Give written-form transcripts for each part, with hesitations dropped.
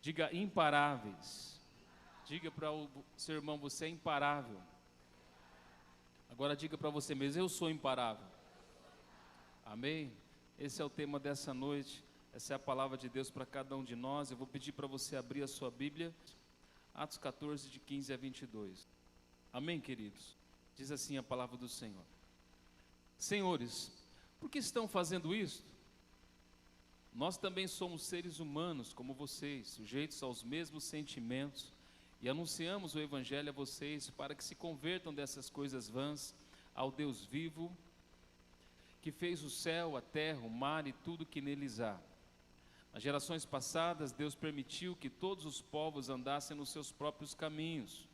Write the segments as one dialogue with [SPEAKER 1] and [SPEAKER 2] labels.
[SPEAKER 1] Diga imparáveis. Diga para o seu irmão, você é imparável. Agora diga para você mesmo, eu sou imparável. Amém? Esse é o tema dessa noite. Essa é a palavra de Deus para cada um de nós. Eu vou pedir para você abrir a sua Bíblia. Atos 14, de 15 a 22. Amém, queridos? Diz assim a palavra do Senhor. Senhores, por que estão fazendo isso? Nós também somos seres humanos como vocês, sujeitos aos mesmos sentimentos, e anunciamos o Evangelho a vocês para que se convertam dessas coisas vãs ao Deus vivo, que fez o céu, a terra, o mar e tudo que neles há. Nas gerações passadas, Deus permitiu que todos os povos andassem nos seus próprios caminhos.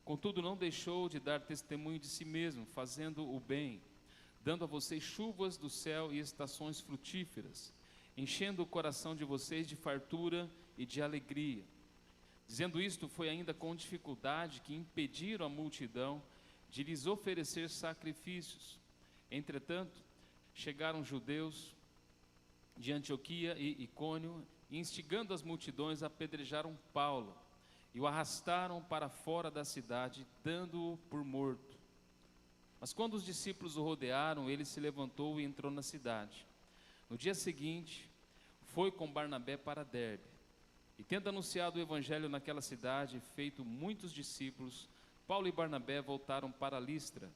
[SPEAKER 1] Contudo, não deixou de dar testemunho de si mesmo, fazendo o bem, dando a vocês chuvas do céu e estações frutíferas, enchendo o coração de vocês de fartura e de alegria. Dizendo isto, foi ainda com dificuldade que impediram a multidão de lhes oferecer sacrifícios. Entretanto, chegaram judeus de Antioquia e Icônio, e instigando as multidões, apedrejaram Paulo e o arrastaram para fora da cidade, dando-o por morto. Mas quando os discípulos o rodearam, ele se levantou e entrou na cidade. No dia seguinte, foi com Barnabé para Derbe, e tendo anunciado o evangelho naquela cidade, feito muitos discípulos, Paulo e Barnabé voltaram para Listra,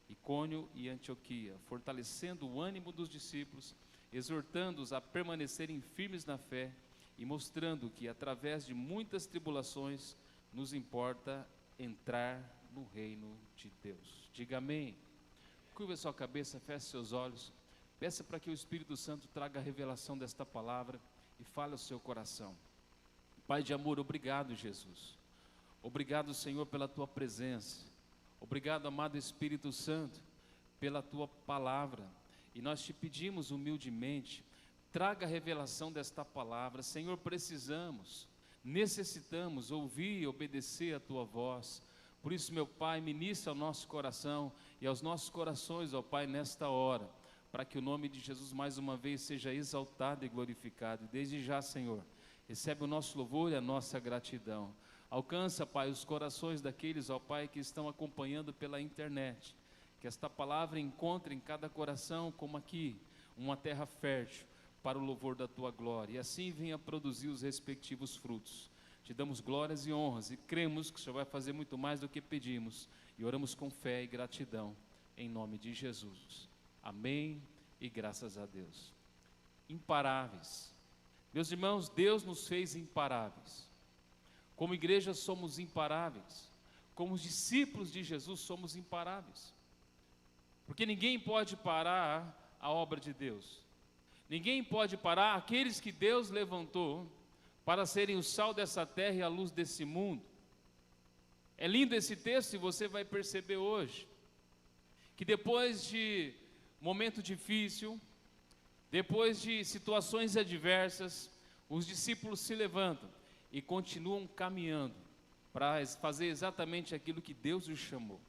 [SPEAKER 1] Icônio e Antioquia, fortalecendo o ânimo dos discípulos, exortando-os a permanecerem firmes na fé e mostrando que, através de muitas tribulações, nos importa entrar no reino de Deus. Diga amém. Curva a sua cabeça, feche seus olhos, peça para que o Espírito Santo traga a revelação desta palavra e fale ao seu coração. Pai de amor, obrigado, Jesus. Obrigado, Senhor, pela tua presença. Obrigado, amado Espírito Santo, pela tua palavra. E nós te pedimos humildemente, traga a revelação desta palavra. Senhor, precisamos, necessitamos ouvir e obedecer a tua voz. Por isso, meu Pai, ministra ao nosso coração e aos nossos corações, ó Pai, nesta hora, para que o nome de Jesus mais uma vez seja exaltado e glorificado. E desde já, Senhor, recebe o nosso louvor e a nossa gratidão. Alcança, Pai, os corações daqueles, ó Pai, que estão acompanhando pela internet. Que esta palavra encontre em cada coração, como aqui, uma terra fértil para o louvor da Tua glória. E assim venha produzir os respectivos frutos. Te damos glórias e honras e cremos que o Senhor vai fazer muito mais do que pedimos. E oramos com fé e gratidão, em nome de Jesus. Amém e graças a Deus. Imparáveis. Meus irmãos, Deus nos fez imparáveis. Como igreja somos imparáveis. Como os discípulos de Jesus somos imparáveis. Porque ninguém pode parar a obra de Deus. Ninguém pode parar aqueles que Deus levantou para serem o sal dessa terra e a luz desse mundo. É lindo esse texto e você vai perceber hoje que depois de momento difícil, depois de situações adversas, os discípulos se levantam e continuam caminhando para fazer exatamente aquilo que Deus os chamou.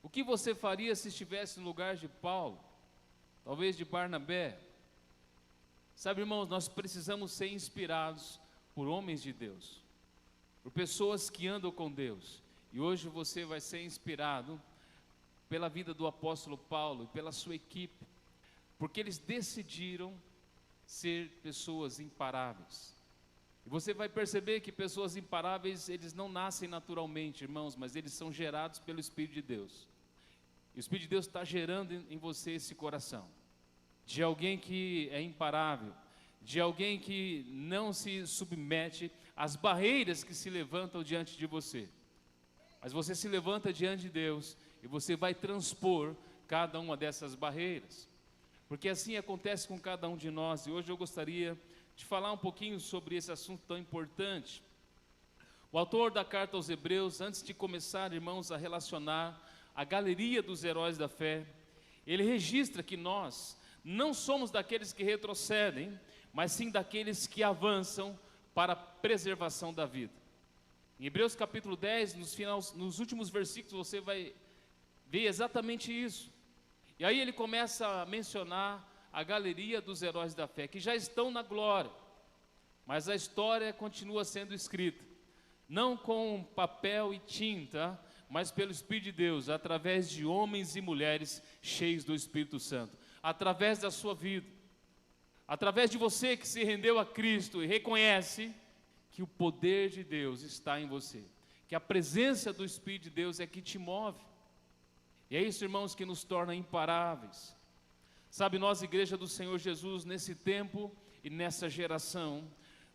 [SPEAKER 1] O que você faria se estivesse no lugar de Paulo, talvez de Barnabé? Sabe, irmãos, nós precisamos ser inspirados por homens de Deus, por pessoas que andam com Deus. E hoje você vai ser inspirado pela vida do apóstolo Paulo e pela sua equipe, porque eles decidiram ser pessoas imparáveis. E você vai perceber que pessoas imparáveis, eles não nascem naturalmente, irmãos, mas eles são gerados pelo Espírito de Deus. E o Espírito de Deus está gerando em você esse coração, de alguém que é imparável, de alguém que não se submete às barreiras que se levantam diante de você. Mas você se levanta diante de Deus e você vai transpor cada uma dessas barreiras. Porque assim acontece com cada um de nós. E hoje eu gostaria de falar um pouquinho sobre esse assunto tão importante. O autor da carta aos Hebreus, antes de começar, irmãos, a relacionar a galeria dos heróis da fé, ele registra que nós não somos daqueles que retrocedem, mas sim daqueles que avançam para a preservação da vida. Em Hebreus capítulo 10, nos últimos versículos, você vai ver exatamente isso. E aí ele começa a mencionar a galeria dos heróis da fé, que já estão na glória. mas a história continua sendo escrita, não com papel e tinta, mas pelo Espírito de Deus, através de homens e mulheres cheios do Espírito Santo, através da sua vida, através de você que se rendeu a Cristo e reconhece que o poder de Deus está em você, que a presença do Espírito de Deus é que te move. E é isso, irmãos, que nos torna imparáveis. Sabe, nós, Igreja do Senhor Jesus, nesse tempo e nessa geração,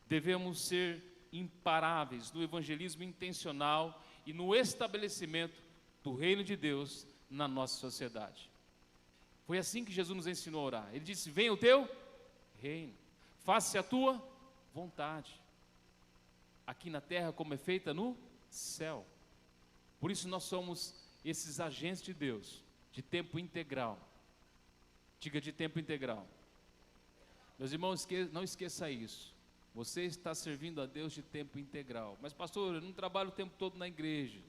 [SPEAKER 1] devemos ser imparáveis no evangelismo intencional e no estabelecimento do reino de Deus na nossa sociedade. Foi assim que Jesus nos ensinou a orar. Ele disse: venha o teu reino, faça-se a tua vontade, aqui na terra como é feita no céu. Por isso nós somos esses agentes de Deus, de tempo integral. Diga: de tempo integral. Meus irmãos, não esqueça isso. Você está servindo a Deus de tempo integral. Mas pastor, eu não trabalho o tempo todo na igreja.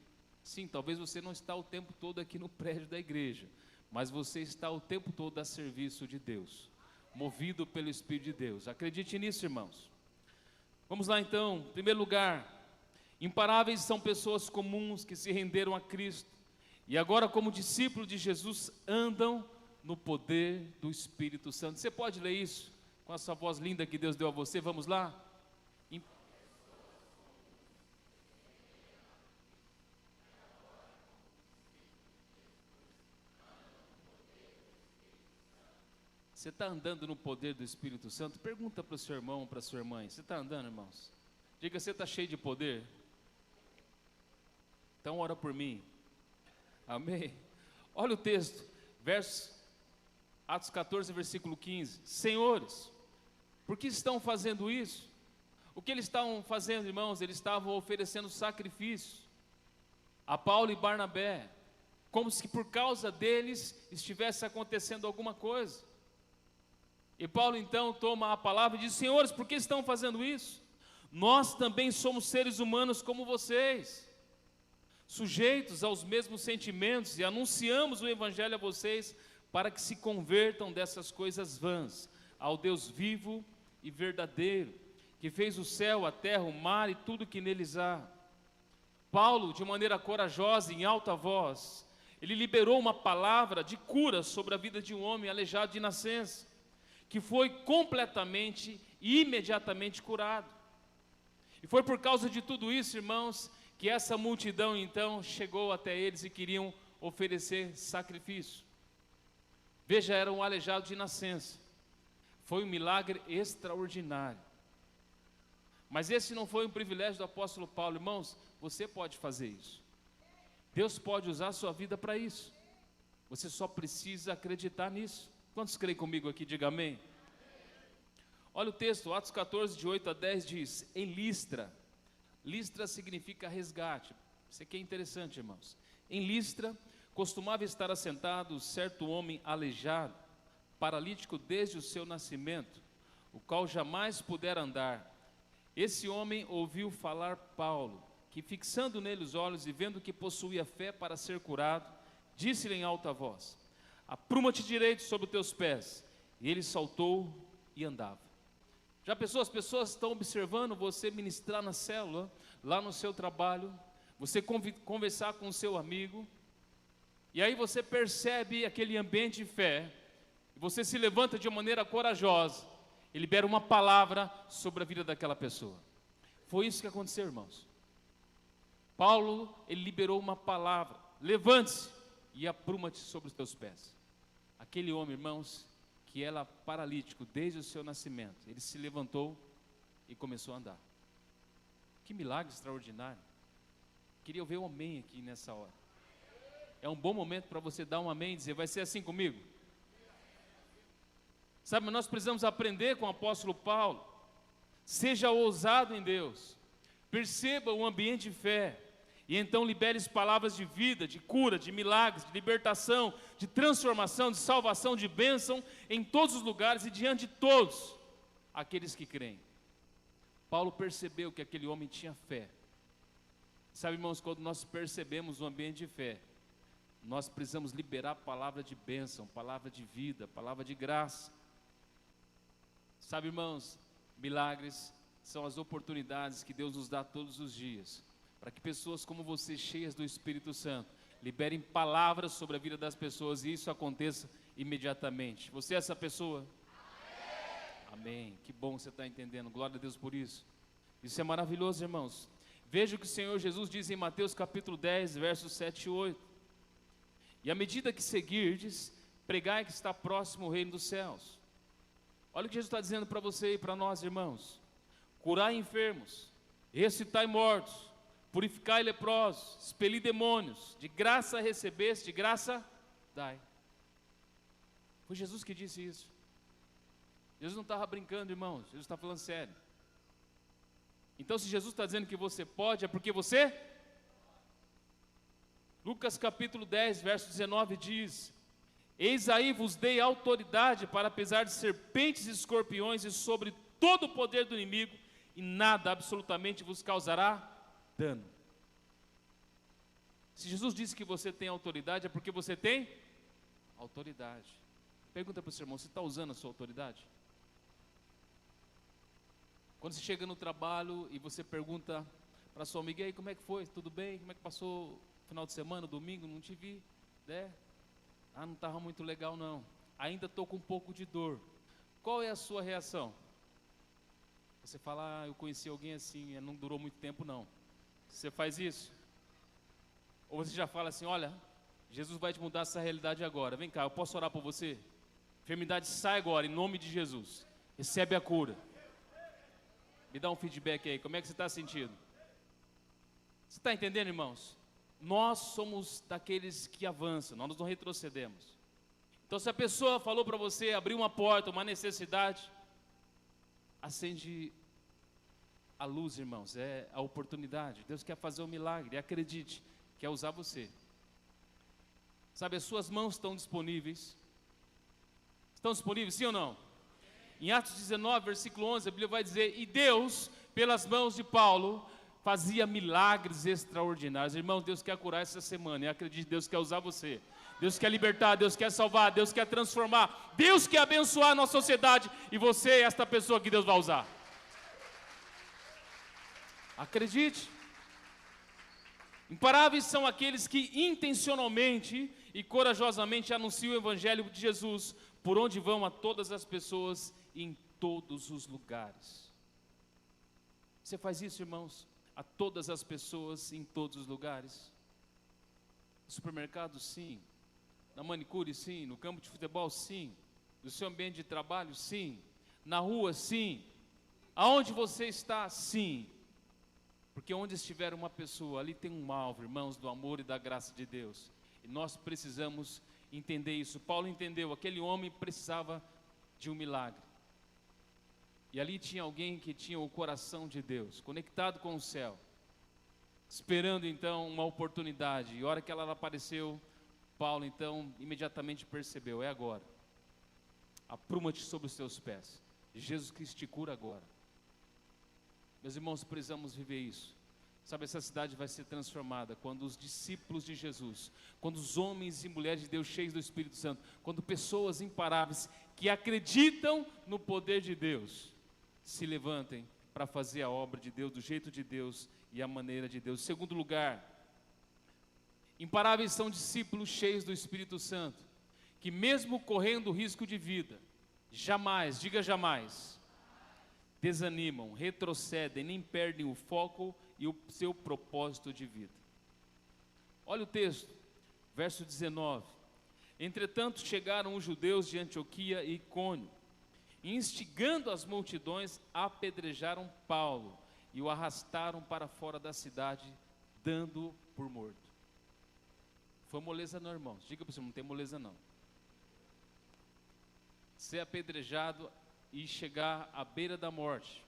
[SPEAKER 1] Sim, talvez você não está o tempo todo aqui no prédio da igreja, mas você está o tempo todo a serviço de Deus, movido pelo Espírito de Deus. Acredite nisso, irmãos. Vamos lá então. Em primeiro lugar, imparáveis são pessoas comuns que se renderam a Cristo e agora, como discípulos de Jesus, andam no poder do Espírito Santo. Você pode ler isso com a sua voz linda que Deus deu a você? Vamos lá? Você está andando no poder do Espírito Santo? Pergunta para o seu irmão, para a sua irmã: você está andando, irmãos? Diga: você está cheio de poder? Então ora por mim. Amém? Olha o texto, Atos 14, versículo 15. Senhores, por que estão fazendo isso? O que eles estavam fazendo, irmãos? Eles estavam oferecendo sacrifícios a Paulo e Barnabé, como se por causa deles estivesse acontecendo alguma coisa. E Paulo então toma a palavra e diz: senhores, por que estão fazendo isso? Nós também somos seres humanos como vocês, sujeitos aos mesmos sentimentos, e anunciamos o Evangelho a vocês para que se convertam dessas coisas vãs ao Deus vivo e verdadeiro, que fez o céu, a terra, o mar e tudo que neles há. Paulo, de maneira corajosa, em alta voz, ele liberou uma palavra de cura sobre a vida de um homem aleijado de nascença, que foi completamente e imediatamente curado. E foi por causa de tudo isso, irmãos, que essa multidão então chegou até eles e queriam oferecer sacrifício. Veja, era um aleijado de nascença. Foi um milagre extraordinário. Mas esse não foi um privilégio do apóstolo Paulo. Irmãos, você pode fazer isso. Deus pode usar a sua vida para isso. Você só precisa acreditar nisso. Quantos creem comigo aqui? Diga amém. Olha o texto, Atos 14, de 8 a 10 diz: em Listra. Listra significa resgate. Isso aqui é interessante, irmãos. Em Listra, costumava estar assentado certo homem aleijado, paralítico desde o seu nascimento, o qual jamais pudera andar. Esse homem ouviu falar Paulo, que fixando nele os olhos e vendo que possuía fé para ser curado, disse-lhe em alta voz: apruma-te direito sobre os teus pés. E ele saltou e andava. Já pensou, as pessoas estão observando você ministrar na célula, lá no seu trabalho, você conversar com o seu amigo, e aí você percebe aquele ambiente de fé, e você se levanta de maneira corajosa, e libera uma palavra sobre a vida daquela pessoa. Foi isso que aconteceu, irmãos. Paulo, ele liberou uma palavra: levante-se e apruma-te sobre os teus pés. Aquele homem, irmãos, que era paralítico desde o seu nascimento, ele se levantou e começou a andar. Que milagre extraordinário. Queria ver um amém aqui nessa hora. É um bom momento para você dar um amém e dizer: vai ser assim comigo? Sabe, nós precisamos aprender com o apóstolo Paulo. Seja ousado em Deus, perceba o ambiente de fé, e então libere palavras de vida, de cura, de milagres, de libertação, de transformação, de salvação, de bênção em todos os lugares e diante de todos aqueles que creem. Paulo percebeu que aquele homem tinha fé. Sabe, irmãos, quando nós percebemos o ambiente de fé, nós precisamos liberar palavra de bênção, palavra de vida, palavra de graça. Sabe, irmãos, milagres são as oportunidades que Deus nos dá todos os dias, para que pessoas como você, cheias do Espírito Santo, liberem palavras sobre a vida das pessoas e isso aconteça imediatamente. Você é essa pessoa? Amém. Que bom que você está entendendo. Glória a Deus por isso. Isso é maravilhoso, irmãos. Veja o que o Senhor Jesus diz em Mateus capítulo 10, versos 7 e 8. E à medida que seguirdes, pregai que está próximo o reino dos céus. Olha o que Jesus está dizendo para você e para nós, irmãos. Curai enfermos, ressuscitai mortos, purificai leprosos, expeli demônios. De graça recebeste, de graça dai. Foi Jesus que disse isso. Jesus não estava brincando, irmãos. Jesus está falando sério. Então, se Jesus está dizendo que você pode, é porque você... Lucas capítulo 10, verso 19 diz: eis aí vos dei autoridade para pisar de serpentes e escorpiões e sobre todo o poder do inimigo, e nada absolutamente vos causará dano. Se Jesus disse que você tem autoridade, é porque você tem autoridade. Pergunta para o seu irmão, você está usando a sua autoridade? Quando você chega no trabalho e você pergunta para sua amiga, e aí, como é que foi? Tudo bem? Como é que passou o final de semana, domingo? Não te vi, né? Ah, não estava muito legal não. Ainda estou com um pouco de dor. Qual é a sua reação? Você fala, eu conheci alguém assim, não durou muito tempo não. Você faz isso? Ou você já fala assim, olha, Jesus vai te mudar essa realidade agora. Vem cá, eu posso orar por você? Enfermidade sai agora, em nome de Jesus. Recebe a cura. Me dá um feedback aí, como é que você está sentindo? Você está entendendo, irmãos? Nós somos daqueles que avançam, nós não retrocedemos. Então, se a pessoa falou para você abrir uma porta, uma necessidade, acende a luz, irmãos, é a oportunidade. Deus quer fazer um milagre, acredite, quer usar você. Sabe, as suas mãos estão disponíveis. Estão disponíveis, sim ou não? Em Atos 19, versículo 11, a Bíblia vai dizer, e Deus, pelas mãos de Paulo, fazia milagres extraordinários. Irmãos, Deus quer curar essa semana, e acredite, Deus quer usar você. Deus quer libertar, Deus quer salvar, Deus quer transformar, Deus quer abençoar a nossa sociedade, e você é esta pessoa que Deus vai usar. Acredite. Imparáveis são aqueles que intencionalmente e corajosamente anunciam o Evangelho de Jesus, por onde vão a todas as pessoas e em todos os lugares. Você faz isso, irmãos? A todas as pessoas em todos os lugares? No supermercado, sim. Na manicure, sim. No campo de futebol, sim. No seu ambiente de trabalho, sim. Na rua, sim. Aonde você está, sim. Porque onde estiver uma pessoa, ali tem um alvo, irmãos, do amor e da graça de Deus. E nós precisamos entender isso. Paulo entendeu, aquele homem precisava de um milagre. E ali tinha alguém que tinha o coração de Deus, conectado com o céu, esperando então uma oportunidade. E a hora que ela apareceu, Paulo então imediatamente percebeu, é agora. Apruma-te sobre os teus pés. Jesus Cristo te cura agora. Meus irmãos, precisamos viver isso. Sabe, essa cidade vai ser transformada quando os discípulos de Jesus, quando os homens e mulheres de Deus cheios do Espírito Santo, quando pessoas imparáveis que acreditam no poder de Deus, se levantem para fazer a obra de Deus, do jeito de Deus e a maneira de Deus. Segundo lugar, imparáveis são discípulos cheios do Espírito Santo, que mesmo correndo risco de vida, jamais, diga jamais, desanimam, retrocedem, nem perdem o foco e o seu propósito de vida. Olha o texto, verso 19. Entretanto chegaram os judeus de Antioquia e Icônio, e instigando as multidões, apedrejaram Paulo e o arrastaram para fora da cidade, dando-o por morto. Foi moleza não, irmãos? Diga para você, não tem moleza não. Ser apedrejado e chegar à beira da morte.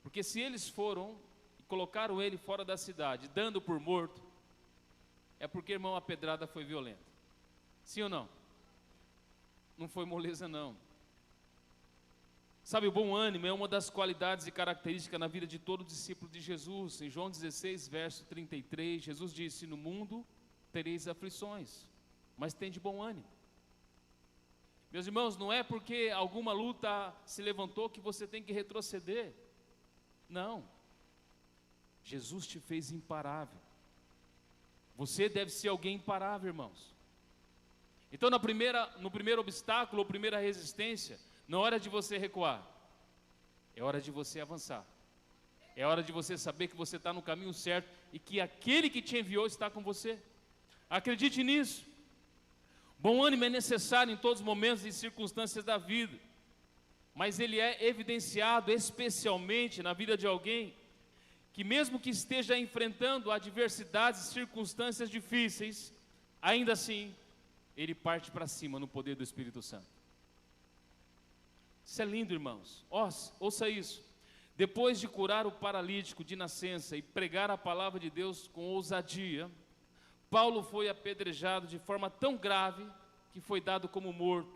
[SPEAKER 1] Porque se eles foram e colocaram ele fora da cidade, dando por morto, é porque, irmão, a pedrada foi violenta. Sim ou não? Não foi moleza não. Sabe, o bom ânimo é uma das qualidades e características na vida de todo discípulo de Jesus. Em João 16, verso 33, Jesus disse, no mundo tereis aflições, mas tem de bom ânimo. Meus irmãos, não é porque alguma luta se levantou que você tem que retroceder. Não. Jesus te fez imparável. Você deve ser alguém imparável, irmãos. Então, no primeiro obstáculo, ou primeira resistência, não é hora de você recuar, é hora de você avançar. É hora de você saber que você está no caminho certo e que aquele que te enviou está com você. Acredite nisso. Bom ânimo é necessário em todos os momentos e circunstâncias da vida, mas ele é evidenciado especialmente na vida de alguém que, mesmo que esteja enfrentando adversidades e circunstâncias difíceis, ainda assim, ele parte para cima no poder do Espírito Santo. Isso é lindo, irmãos. Ouça isso. Depois de curar o paralítico de nascença e pregar a palavra de Deus com ousadia, Paulo foi apedrejado de forma tão grave que foi dado como morto.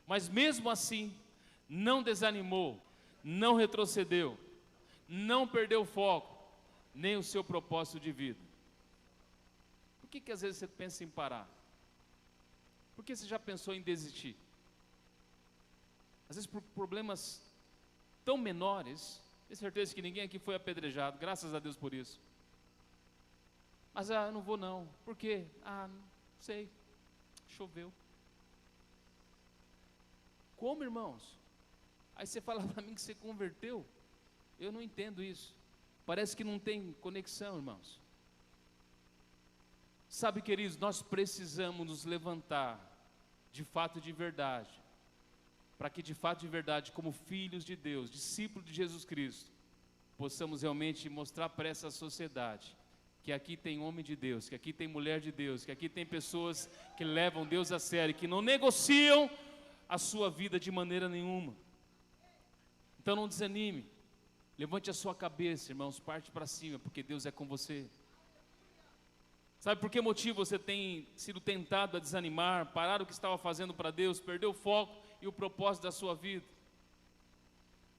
[SPEAKER 1] Mas mesmo assim, não desanimou, não retrocedeu, não perdeu o foco, nem o seu propósito de vida. Por que às vezes você pensa em parar? Por que você já pensou em desistir? Às vezes por problemas tão menores. Tenho certeza que ninguém aqui foi apedrejado, graças a Deus por isso. Mas eu não vou não. Por quê? Não sei, choveu. Como, irmãos? Aí você fala para mim que você converteu? Eu não entendo isso. Parece que não tem conexão, irmãos. Sabe, queridos, nós precisamos nos levantar de fato e de verdade, para que de fato e de verdade, como filhos de Deus, discípulos de Jesus Cristo, possamos realmente mostrar para essa sociedade que aqui tem homem de Deus, que aqui tem mulher de Deus, que aqui tem pessoas que levam Deus a sério, que não negociam a sua vida de maneira nenhuma. Então não desanime, levante a sua cabeça, irmãos, parte para cima, porque Deus é com você. Sabe por que motivo você tem sido tentado a desanimar, parar o que estava fazendo para Deus, perder o foco e o propósito da sua vida?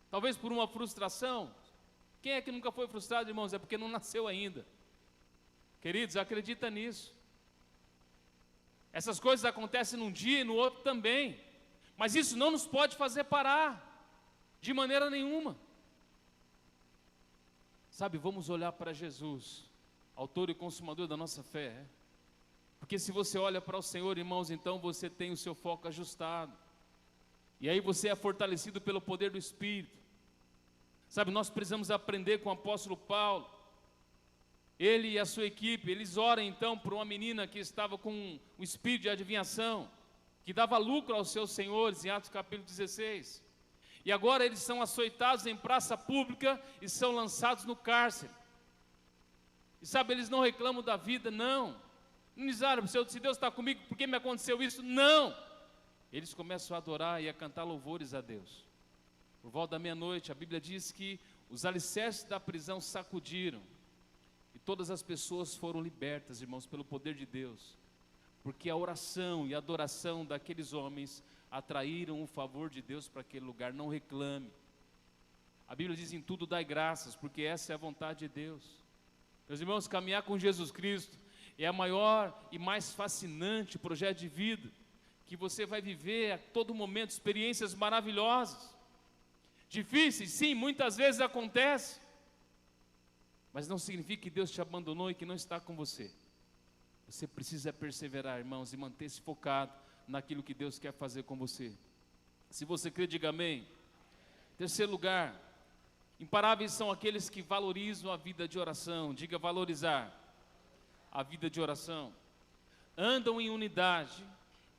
[SPEAKER 1] Talvez por uma frustração. Quem é que nunca foi frustrado, irmãos? É porque não nasceu ainda. Queridos, acredita nisso. Essas coisas acontecem num dia e no outro também, mas isso não nos pode fazer parar, de maneira nenhuma. Sabe, vamos olhar para Jesus, autor e consumador da nossa fé. Porque se você olha para o Senhor, irmãos, então você tem o seu foco ajustado. E aí você é fortalecido pelo poder do Espírito. Sabe, nós precisamos aprender com o apóstolo Paulo. Ele e a sua equipe, eles oram então por uma menina que estava com um espírito de adivinhação, que dava lucro aos seus senhores, em Atos capítulo 16. E agora eles são açoitados em praça pública e são lançados no cárcere. E sabe, eles não reclamam da vida, não. Não dizem, se Deus está comigo, por que me aconteceu isso? Não. Eles começam a adorar e a cantar louvores a Deus. Por volta da meia-noite, a Bíblia diz que os alicerces da prisão sacudiram. E todas as pessoas foram libertas, irmãos, pelo poder de Deus. Porque a oração e a adoração daqueles homens atraíram o favor de Deus para aquele lugar. Não reclame. A Bíblia diz, em tudo dai graças, porque essa é a vontade de Deus. Meus irmãos, caminhar com Jesus Cristo é a maior e mais fascinante projeto de vida que você vai viver a todo momento, experiências maravilhosas. Difíceis, sim, muitas vezes acontece, mas não significa que Deus te abandonou e que não está com você. Você precisa perseverar, irmãos, e manter-se focado naquilo que Deus quer fazer com você. Se você crê, diga amém. Terceiro lugar, imparáveis são aqueles que valorizam a vida de oração. Diga valorizar a vida de oração. Andam em unidade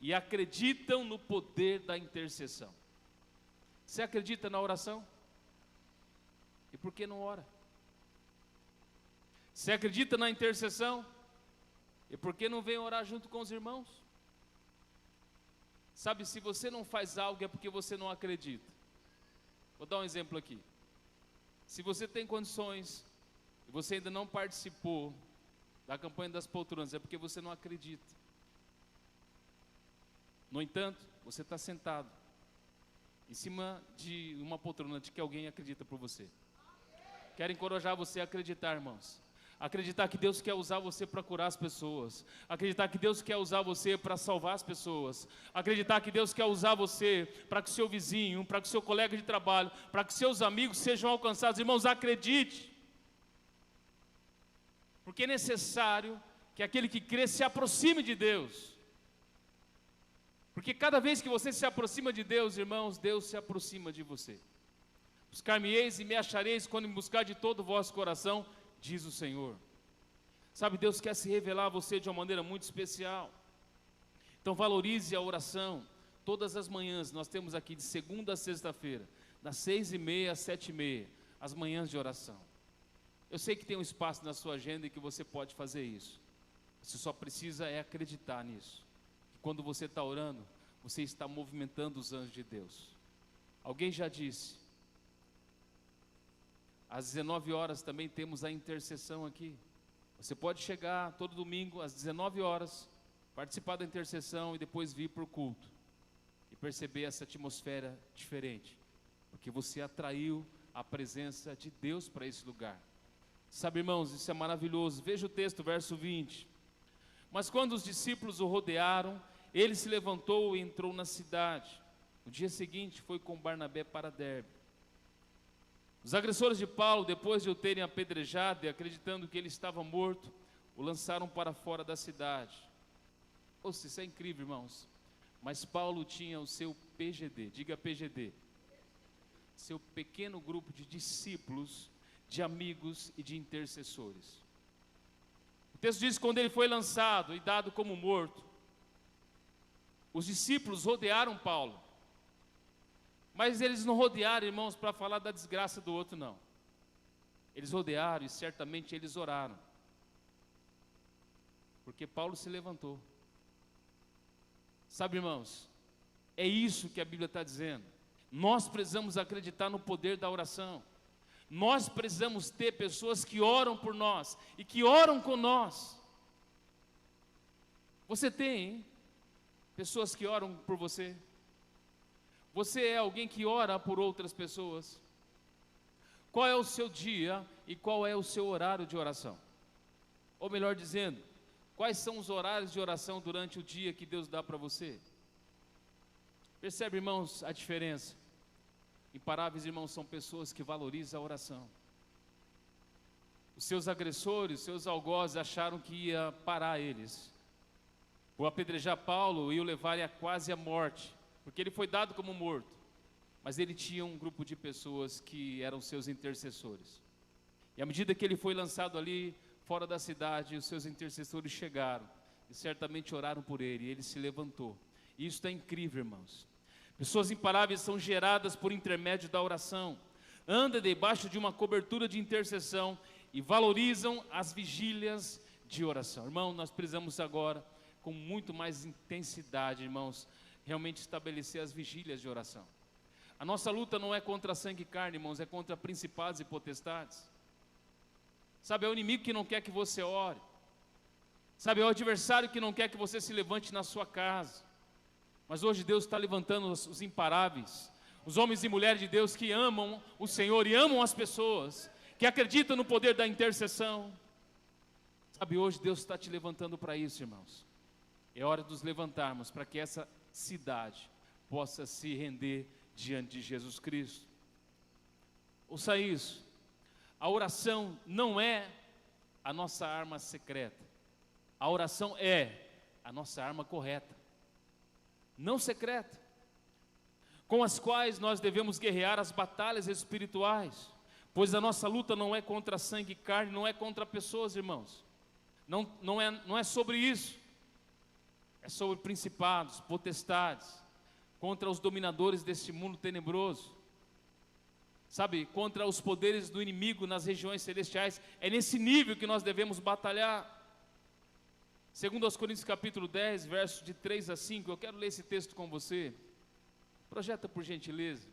[SPEAKER 1] e acreditam no poder da intercessão. Você acredita na oração? E por que não ora? Você acredita na intercessão? E por que não vem orar junto com os irmãos? Sabe, se você não faz algo é porque você não acredita. Vou dar um exemplo aqui. Se você tem condições e você ainda não participou da campanha das poltronas, é porque você não acredita. No entanto, você está sentado em cima de uma poltrona de que alguém acredita por você. Quero encorajar você a acreditar, irmãos. Acreditar que Deus quer usar você para curar as pessoas. Acreditar que Deus quer usar você para salvar as pessoas. Acreditar que Deus quer usar você para que o seu vizinho, para que o seu colega de trabalho, para que seus amigos sejam alcançados. Irmãos, acredite. Porque é necessário que aquele que crê se aproxime de Deus. Porque cada vez que você se aproxima de Deus, irmãos, Deus se aproxima de você. Buscar-me-eis e me achareis quando me buscar de todo o vosso coração, diz o Senhor. Sabe, Deus quer se revelar a você de uma maneira muito especial. Então valorize a oração. Todas as manhãs, nós temos aqui de segunda a sexta-feira, das 6h30 às 7h30, as manhãs de oração. Eu sei que tem um espaço na sua agenda e que você pode fazer isso. Você só precisa acreditar nisso. Que quando você está orando, você está movimentando os anjos de Deus. Alguém já disse, às 19 horas também temos a intercessão aqui. Você pode chegar todo domingo às 19 horas, participar da intercessão e depois vir para o culto. E perceber essa atmosfera diferente. Porque você atraiu a presença de Deus para esse lugar. Sabe, irmãos, isso é maravilhoso. Veja o texto, verso 20. Mas quando os discípulos o rodearam, ele se levantou e entrou na cidade. No dia seguinte foi com Barnabé para Derbe. Os agressores de Paulo, depois de o terem apedrejado e acreditando que ele estava morto, o lançaram para fora da cidade. Ouça, isso é incrível, irmãos. Mas Paulo tinha o seu PGD, diga PGD. Seu pequeno grupo de discípulos, de amigos e de intercessores. O texto diz que quando ele foi lançado e dado como morto, os discípulos rodearam Paulo. Mas eles não rodearam, irmãos, para falar da desgraça do outro, não. Eles rodearam e certamente eles oraram. Porque Paulo se levantou. Sabe, irmãos, é isso que a Bíblia está dizendo. Nós precisamos acreditar no poder da oração. Nós precisamos ter pessoas que oram por nós e que oram com nós. Você tem pessoas que oram por você? Você é alguém que ora por outras pessoas? Qual é o seu dia e qual é o seu horário de oração? Ou melhor dizendo, quais são os horários de oração durante o dia que Deus dá para você? Percebe, irmãos, a diferença? Imparáveis, irmãos, são pessoas que valorizam a oração. Os seus agressores, os seus algozes acharam que ia parar eles. Vou apedrejar Paulo e o levarem quase à morte, porque ele foi dado como morto. Mas ele tinha um grupo de pessoas que eram seus intercessores. E à medida que ele foi lançado ali fora da cidade, os seus intercessores chegaram e certamente oraram por ele, e ele se levantou. E isso é incrível, irmãos. Pessoas imparáveis são geradas por intermédio da oração. Andam debaixo de uma cobertura de intercessão e valorizam as vigílias de oração. Irmão, nós precisamos agora, com muito mais intensidade, irmãos, realmente estabelecer as vigílias de oração. A nossa luta não é contra sangue e carne, irmãos, é contra principados e potestades. Sabe, é o inimigo que não quer que você ore. Sabe, é o adversário que não quer que você se levante na sua casa. Mas hoje Deus está levantando os imparáveis, os homens e mulheres de Deus que amam o Senhor e amam as pessoas, que acreditam no poder da intercessão. Sabe, hoje Deus está te levantando para isso, irmãos. É hora de nos levantarmos para que essa cidade possa se render diante de Jesus Cristo. Ouça isso, a oração não é a nossa arma secreta, a oração é a nossa arma correta, não secreta, com as quais nós devemos guerrear as batalhas espirituais, pois a nossa luta não é contra sangue e carne, não é contra pessoas, irmãos, não é sobre isso. É sobre principados, potestades, contra os dominadores deste mundo tenebroso, sabe, contra os poderes do inimigo nas regiões celestiais. É nesse nível que nós devemos batalhar. Segundo aos Coríntios capítulo 10, versos de 3 a 5, eu quero ler esse texto com você. Projeta por gentileza.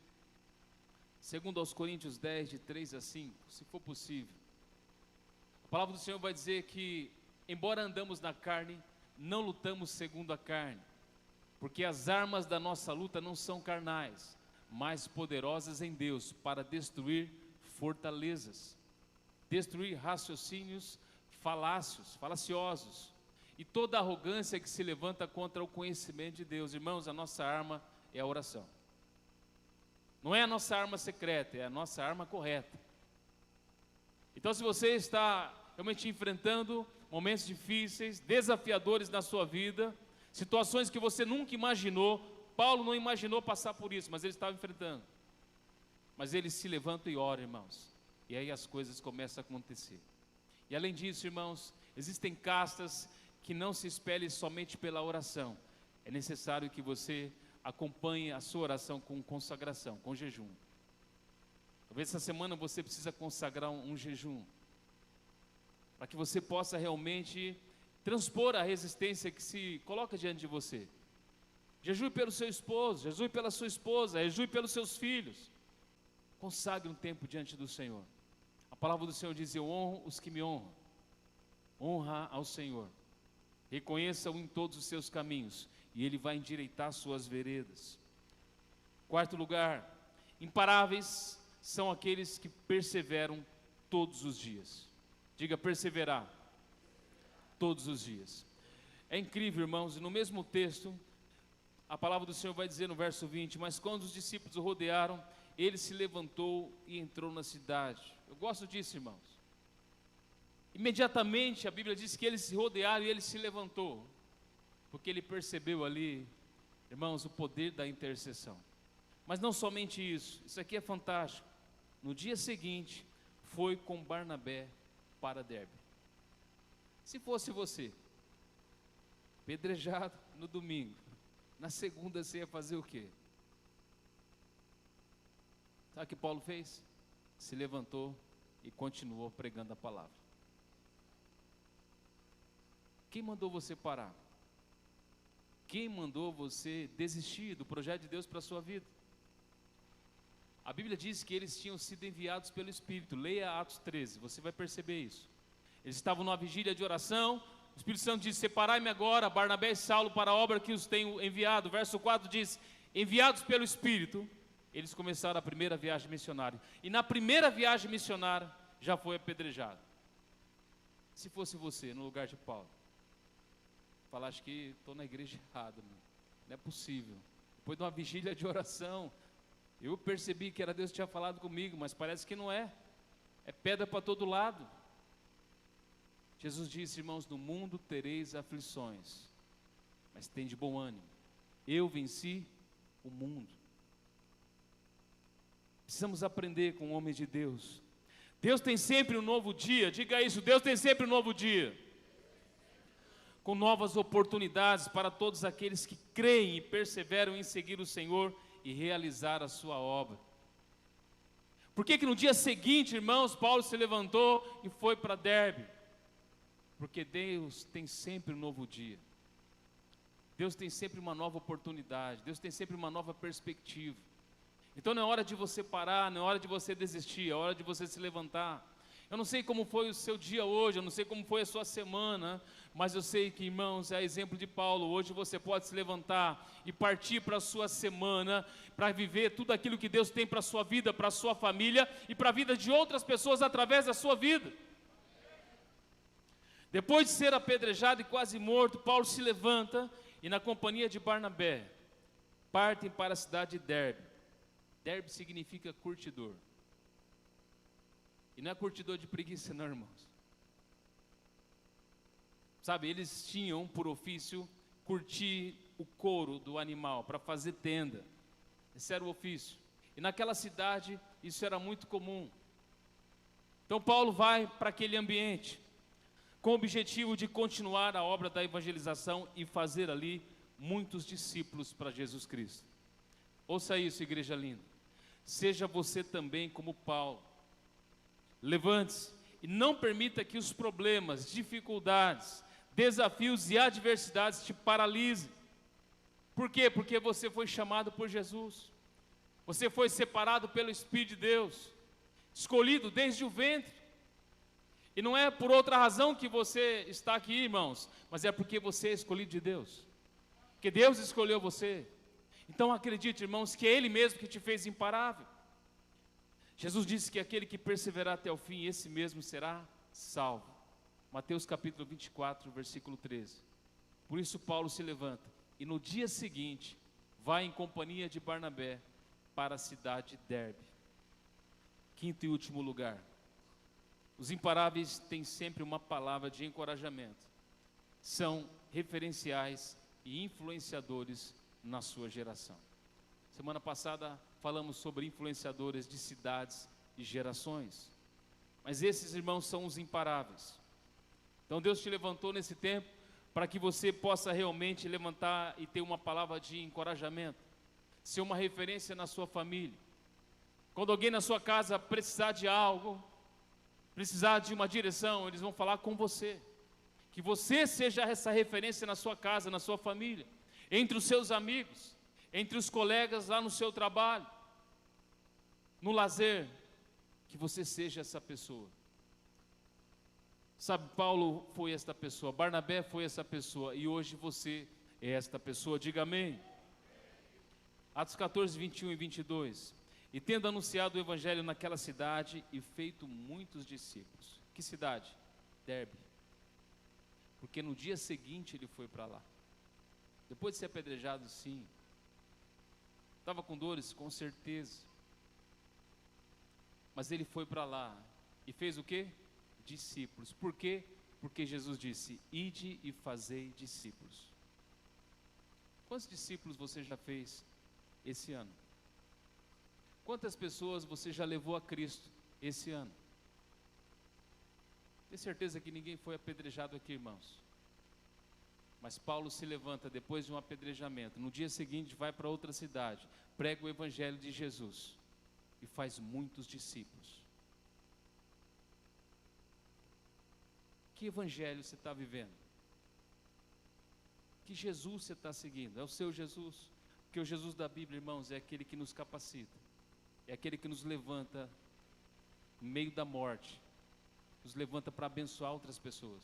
[SPEAKER 1] Segundo aos Coríntios 10, de 3 a 5, se for possível. A palavra do Senhor vai dizer que, embora andamos na carne, não lutamos segundo a carne, porque as armas da nossa luta não são carnais, mas poderosas em Deus para destruir fortalezas, destruir raciocínios, falaciosos, e toda arrogância que se levanta contra o conhecimento de Deus. Irmãos, a nossa arma é a oração. Não é a nossa arma secreta, é a nossa arma correta. Então, se você está realmente enfrentando momentos difíceis, desafiadores na sua vida, situações que você nunca imaginou, Paulo não imaginou passar por isso, mas ele estava enfrentando. Mas ele se levanta e ora, irmãos, e aí as coisas começam a acontecer. E além disso, irmãos, existem castas que não se espelhem somente pela oração. É necessário que você acompanhe a sua oração com consagração, com jejum. Talvez essa semana você precisa consagrar um jejum, para que você possa realmente transpor a resistência que se coloca diante de você. Jejue pelo seu esposo, jejue pela sua esposa, jejue pelos seus filhos. Consagre um tempo diante do Senhor. A palavra do Senhor diz: eu honro os que me honram. Honra ao Senhor. Reconheça-o em todos os seus caminhos, e Ele vai endireitar suas veredas. Quarto lugar, imparáveis são aqueles que perseveram todos os dias. Diga: perseverar todos os dias. É incrível, irmãos, e no mesmo texto, a palavra do Senhor vai dizer no verso 20: mas quando os discípulos o rodearam, ele se levantou e entrou na cidade. Eu gosto disso, irmãos. Imediatamente a Bíblia diz que eles se rodearam e ele se levantou, porque ele percebeu ali, irmãos, o poder da intercessão. Mas não somente isso, isso aqui é fantástico. No dia seguinte, foi com Barnabé para Derbe. Se fosse você, pedrejado no domingo, na segunda você ia fazer o quê? Sabe o que Paulo fez? Se levantou e continuou pregando a palavra. Quem mandou você parar? Quem mandou você desistir do projeto de Deus para a sua vida? A Bíblia diz que eles tinham sido enviados pelo Espírito. Leia Atos 13, você vai perceber isso. Eles estavam numa vigília de oração. O Espírito Santo diz: separai-me agora, Barnabé e Saulo, para a obra que os tenho enviado. Verso 4 diz: enviados pelo Espírito, eles começaram a primeira viagem missionária. E na primeira viagem missionária, já foi apedrejado. Se fosse você, no lugar de Paulo, falar: acho que estou na igreja errada, não é possível. Depois de uma vigília de oração, eu percebi que era Deus que tinha falado comigo, mas parece que não é. É pedra para todo lado. Jesus disse: irmãos, no mundo tereis aflições, mas tende bom ânimo. Eu venci o mundo. Precisamos aprender com homens de Deus. Deus tem sempre um novo dia, diga isso: Deus tem sempre um novo dia, com novas oportunidades para todos aqueles que creem e perseveram em seguir o Senhor e realizar a sua obra. Por que no dia seguinte, irmãos, Paulo se levantou e foi para Derbe? Porque Deus tem sempre um novo dia. Deus tem sempre uma nova oportunidade. Deus tem sempre uma nova perspectiva. Então não é hora de você parar, não é hora de você desistir, é hora de você se levantar. Eu não sei como foi o seu dia hoje, eu não sei como foi a sua semana, mas eu sei que, irmãos, é exemplo de Paulo. Hoje você pode se levantar e partir para a sua semana, para viver tudo aquilo que Deus tem para a sua vida, para a sua família e para a vida de outras pessoas através da sua vida. Depois de ser apedrejado e quase morto, Paulo se levanta e, na companhia de Barnabé, partem para a cidade de Derbe. Derbe significa curtidor. E não é curtidor de preguiça, não, irmãos. Sabe, eles tinham por ofício curtir o couro do animal para fazer tenda. Esse era o ofício. E naquela cidade isso era muito comum. Então Paulo vai para aquele ambiente com o objetivo de continuar a obra da evangelização e fazer ali muitos discípulos para Jesus Cristo. Ouça isso, igreja linda. Seja você também como Paulo. Levante-se e não permita que os problemas, dificuldades, desafios e adversidades te paralisem. Por quê? Porque você foi chamado por Jesus. Você foi separado pelo Espírito de Deus, escolhido desde o ventre. E não é por outra razão que você está aqui, irmãos, mas é porque você é escolhido de Deus. Porque Deus escolheu você. Então acredite, irmãos, que é Ele mesmo que te fez imparável. Jesus disse que aquele que perseverar até o fim, esse mesmo será salvo. Mateus capítulo 24, versículo 13. Por isso Paulo se levanta e no dia seguinte vai em companhia de Barnabé para a cidade de Derbe. Quinto e último lugar. Os imparáveis têm sempre uma palavra de encorajamento. São referenciais e influenciadores na sua geração. Semana passada falamos sobre influenciadores de cidades e gerações. Mas esses irmãos são os imparáveis. Então Deus te levantou nesse tempo para que você possa realmente levantar e ter uma palavra de encorajamento, ser uma referência na sua família. Quando alguém na sua casa precisar de algo, precisar de uma direção, eles vão falar com você. Que você seja essa referência na sua casa, na sua família, entre os seus amigos, entre os colegas lá no seu trabalho, no lazer, que você seja essa pessoa. Sabe, Paulo foi esta pessoa, Barnabé foi essa pessoa, e hoje você é esta pessoa, diga amém. Atos 14, 21 e 22. E tendo anunciado o evangelho naquela cidade e feito muitos discípulos. Que cidade? Derbe. Porque no dia seguinte ele foi para lá. Depois de ser apedrejado, sim. Estava com dores, com certeza. Mas ele foi para lá e fez o quê? Discípulos. Por quê? Porque Jesus disse: ide e fazei discípulos. Quantos discípulos você já fez esse ano? Quantas pessoas você já levou a Cristo esse ano? Tenho certeza que ninguém foi apedrejado aqui, irmãos. Mas Paulo se levanta depois de um apedrejamento. No dia seguinte vai para outra cidade, prega o evangelho de Jesus e faz muitos discípulos. Que evangelho você está vivendo? Que Jesus você está seguindo? É o seu Jesus? Porque o Jesus da Bíblia, irmãos, é aquele que nos capacita, é aquele que nos levanta no meio da morte, nos levanta para abençoar outras pessoas.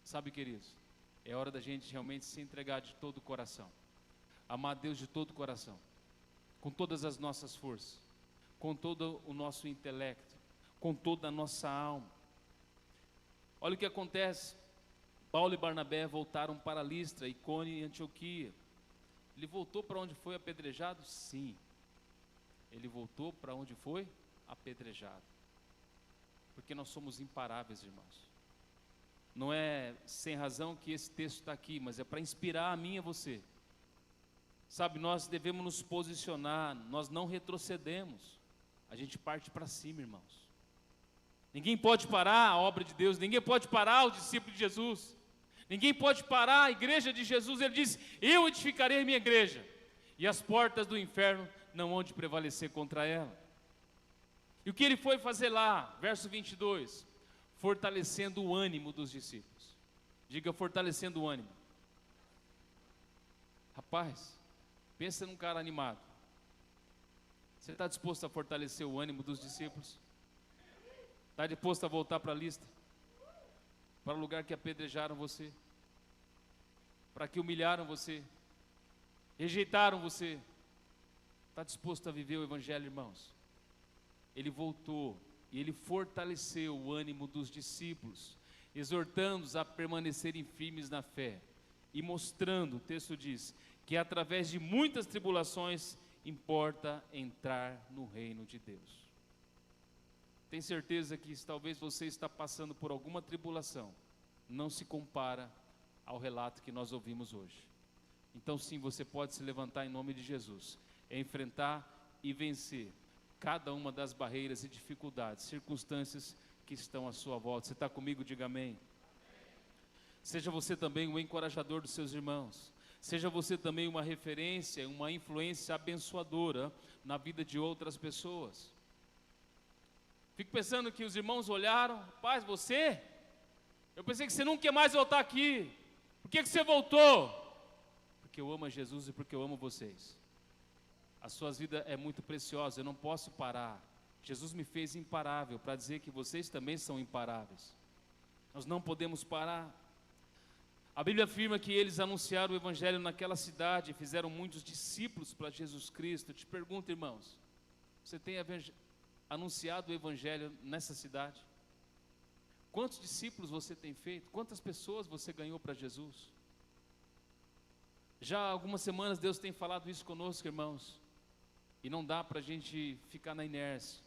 [SPEAKER 1] Sabe, queridos, é hora da gente realmente se entregar de todo o coração, amar a Deus de todo o coração, com todas as nossas forças, com todo o nosso intelecto, com toda a nossa alma. Olha o que acontece. Paulo e Barnabé voltaram para Listra, Icônio e Antioquia. Ele voltou para onde foi apedrejado? Sim. Ele voltou para onde foi apedrejado. Porque nós somos imparáveis, irmãos. Não é sem razão que esse texto está aqui, mas é para inspirar a mim e a você. Sabe, nós devemos nos posicionar, nós não retrocedemos. A gente parte para cima, irmãos. Ninguém pode parar a obra de Deus, ninguém pode parar o discípulo de Jesus, ninguém pode parar a igreja de Jesus. Ele disse: eu edificarei a minha igreja, e as portas do inferno não hão de prevalecer contra ela. E o que ele foi fazer lá? Verso 22, fortalecendo o ânimo dos discípulos. Diga: fortalecendo o ânimo. Rapaz, pensa num cara animado. Você está disposto a fortalecer o ânimo dos discípulos? Está disposto a voltar para a lista? Para o lugar que apedrejaram você? Para que humilharam você? Rejeitaram você? Está disposto a viver o evangelho, irmãos? Ele voltou e ele fortaleceu o ânimo dos discípulos, exortando-os a permanecerem firmes na fé e mostrando, o texto diz, que através de muitas tribulações importa entrar no reino de Deus. Tem certeza que talvez você está passando por alguma tribulação, não se compara ao relato que nós ouvimos hoje. Então sim, você pode se levantar em nome de Jesus, enfrentar e vencer cada uma das barreiras e dificuldades, circunstâncias que estão à sua volta. Você está comigo? Diga amém. Seja você também um encorajador dos seus irmãos, seja você também uma referência, uma influência abençoadora na vida de outras pessoas. Fico pensando que os irmãos olharam: rapaz, você? Eu pensei que você não quer mais voltar aqui. Por que você voltou? Porque eu amo a Jesus e porque eu amo vocês. A sua vida é muito preciosa, eu não posso parar. Jesus me fez imparável para dizer que vocês também são imparáveis. Nós não podemos parar. A Bíblia afirma que eles anunciaram o evangelho naquela cidade e fizeram muitos discípulos para Jesus Cristo. Eu te pergunto, irmãos, você tem anunciado o evangelho nessa cidade? Quantos discípulos você tem feito? Quantas pessoas você ganhou para Jesus? Já há algumas semanas Deus tem falado isso conosco, irmãos. E não dá para a gente ficar na inércia.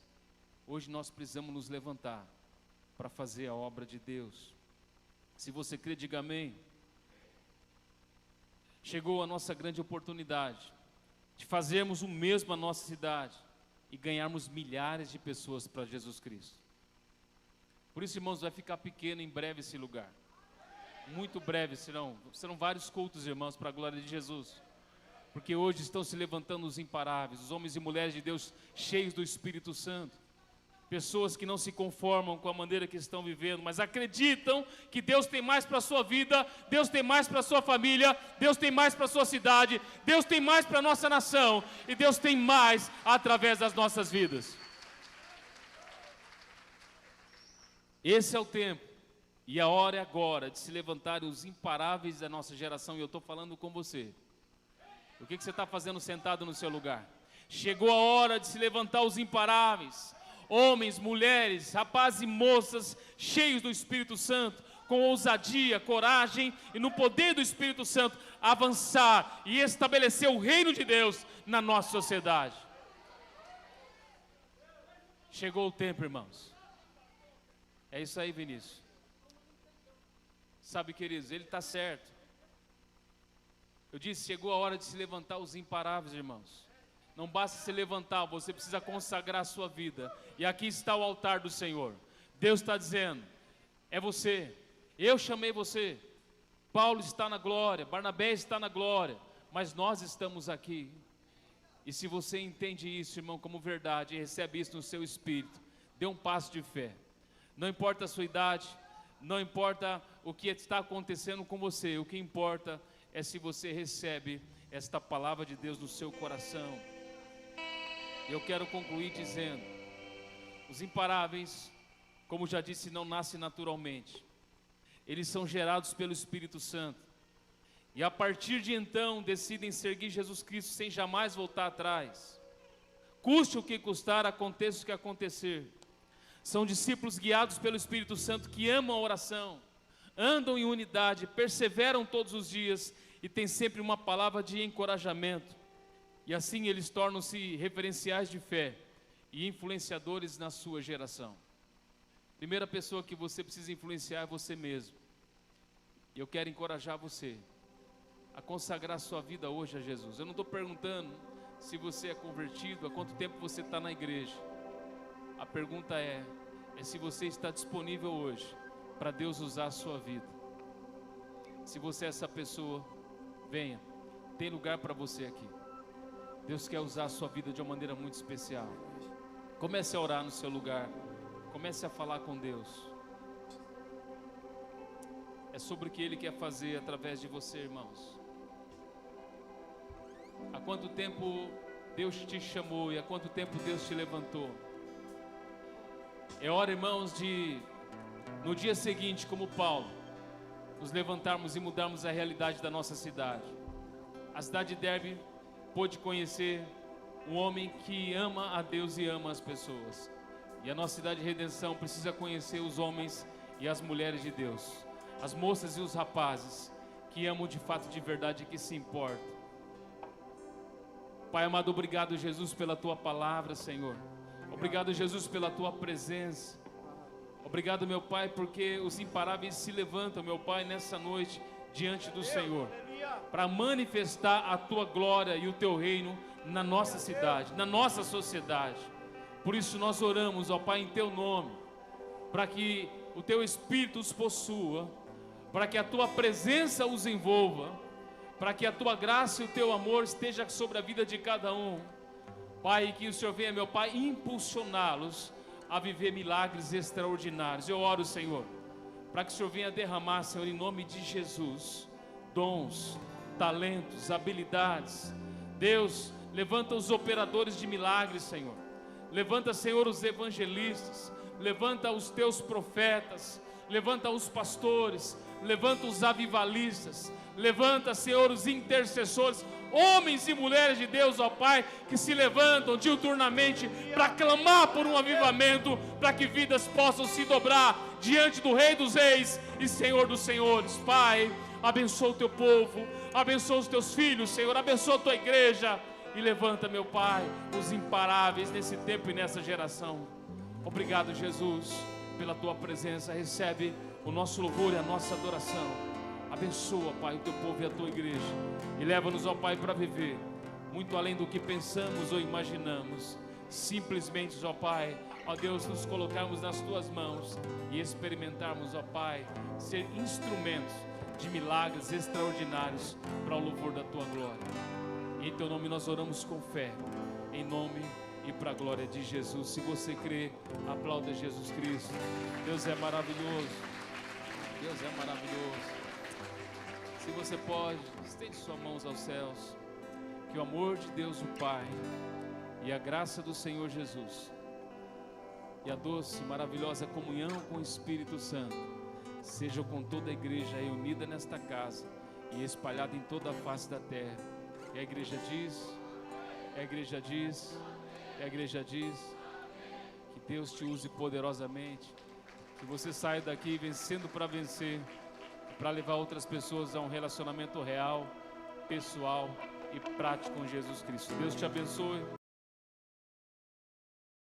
[SPEAKER 1] Hoje nós precisamos nos levantar para fazer a obra de Deus. Se você crê, diga amém. Chegou a nossa grande oportunidade de fazermos o mesmo na nossa cidade e ganharmos milhares de pessoas para Jesus Cristo. Por isso, irmãos, vai ficar pequeno em breve esse lugar. Muito breve serão vários cultos, irmãos, para a glória de Jesus. Porque hoje estão se levantando os imparáveis, os homens e mulheres de Deus cheios do Espírito Santo. Pessoas que não se conformam com a maneira que estão vivendo, mas acreditam que Deus tem mais para a sua vida, Deus tem mais para a sua família, Deus tem mais para a sua cidade, Deus tem mais para a nossa nação, e Deus tem mais através das nossas vidas. Esse é o tempo, e a hora é agora de se levantarem os imparáveis da nossa geração, e eu estou falando com você. O que você está fazendo sentado no seu lugar? Chegou a hora de se levantar os imparáveis. Homens, mulheres, rapazes e moças cheios do Espírito Santo, com ousadia, coragem e no poder do Espírito Santo, avançar e estabelecer o reino de Deus na nossa sociedade. Chegou o tempo, irmãos. É isso aí, Vinícius. Sabe, queridos, ele está certo. Eu disse, chegou a hora de se levantar os imparáveis, irmãos. Não basta se levantar, você precisa consagrar a sua vida. E aqui está o altar do Senhor. Deus está dizendo, é você. Eu chamei você. Paulo está na glória, Barnabé está na glória, mas nós estamos aqui. E se você entende isso, irmão, como verdade, e recebe isso no seu espírito, dê um passo de fé. Não importa a sua idade, não importa o que está acontecendo com você, o que importa é se você recebe esta palavra de Deus no seu coração. Eu quero concluir dizendo, os imparáveis, como já disse, não nascem naturalmente. Eles são gerados pelo Espírito Santo. E a partir de então, decidem seguir Jesus Cristo sem jamais voltar atrás. Custe o que custar, aconteça o que acontecer. São discípulos guiados pelo Espírito Santo que amam a oração, andam em unidade, perseveram todos os dias e têm sempre uma palavra de encorajamento. E assim eles tornam-se referenciais de fé e influenciadores na sua geração. Primeira pessoa que você precisa influenciar é você mesmo. E eu quero encorajar você a consagrar sua vida hoje a Jesus. Eu não estou perguntando se você é convertido, há quanto tempo você está na igreja. A pergunta é se você está disponível hoje para Deus usar a sua vida. Se você é essa pessoa, venha, tem lugar para você aqui. Deus quer usar a sua vida de uma maneira muito especial. Comece a orar no seu lugar. Comece a falar com Deus. É sobre o que Ele quer fazer através de você, irmãos. Há quanto tempo Deus te chamou e há quanto tempo Deus te levantou? É hora, irmãos, de no dia seguinte, como Paulo, nos levantarmos e mudarmos a realidade da nossa cidade. A cidade de Derby pôde conhecer um homem que ama a Deus e ama as pessoas. E a nossa cidade de Redenção precisa conhecer os homens e as mulheres de Deus, as moças e os rapazes que amam de fato, de verdade, e que se importam. Pai amado, obrigado, Jesus, pela Tua palavra, Senhor. Obrigado, Jesus, pela Tua presença. Obrigado, meu Pai, porque os imparáveis se levantam, meu Pai, nessa noite diante do Senhor, para manifestar a Tua glória e o Teu reino na nossa cidade, na nossa sociedade. Por isso nós oramos, ó Pai, em Teu nome, para que o Teu Espírito os possua, para que a Tua presença os envolva, para que a Tua graça e o Teu amor esteja sobre a vida de cada um. Pai, que o Senhor venha, meu Pai, impulsioná-los a viver milagres extraordinários. Eu oro, Senhor, para que o Senhor venha derramar, Senhor, em nome de Jesus, dons, talentos, habilidades. Deus, levanta os operadores de milagres, Senhor. Levanta, Senhor, os evangelistas. Levanta os Teus profetas. Levanta os pastores. Levanta os avivalistas. Levanta, Senhor, os intercessores. homens e mulheres de Deus, ó Pai, que se levantam diuturnamente para clamar por um avivamento, para que vidas possam se dobrar diante do Rei dos Reis e Senhor dos Senhores. Pai, abençoa o teu povo, abençoa os teus filhos, Senhor, abençoa a tua igreja e levanta, meu Pai, os imparáveis nesse tempo e nessa geração. Obrigado, Jesus, pela tua presença. Recebe o nosso louvor e a nossa adoração. Abençoa, Pai, o teu povo e a tua igreja e leva-nos, ó Pai, para viver muito além do que pensamos ou imaginamos. Simplesmente, ó Pai, ó Deus, nos colocarmos nas tuas mãos e experimentarmos, ó Pai, ser instrumentos de milagres extraordinários para o louvor da tua glória. Em teu nome nós oramos com fé, em nome e para a glória de Jesus. Se você crê, aplauda Jesus Cristo. Deus é maravilhoso. Deus é maravilhoso. Se você pode, estende suas mãos aos céus. Que o amor de Deus o Pai e a graça do Senhor Jesus e a doce, maravilhosa comunhão com o Espírito Santo sejam com toda a igreja aí unida nesta casa e espalhada em toda a face da terra. E a igreja diz, a igreja diz, a igreja diz, que Deus te use poderosamente, que você saia daqui vencendo para vencer, para levar outras pessoas a um relacionamento real, pessoal e prático com Jesus Cristo. Deus te abençoe.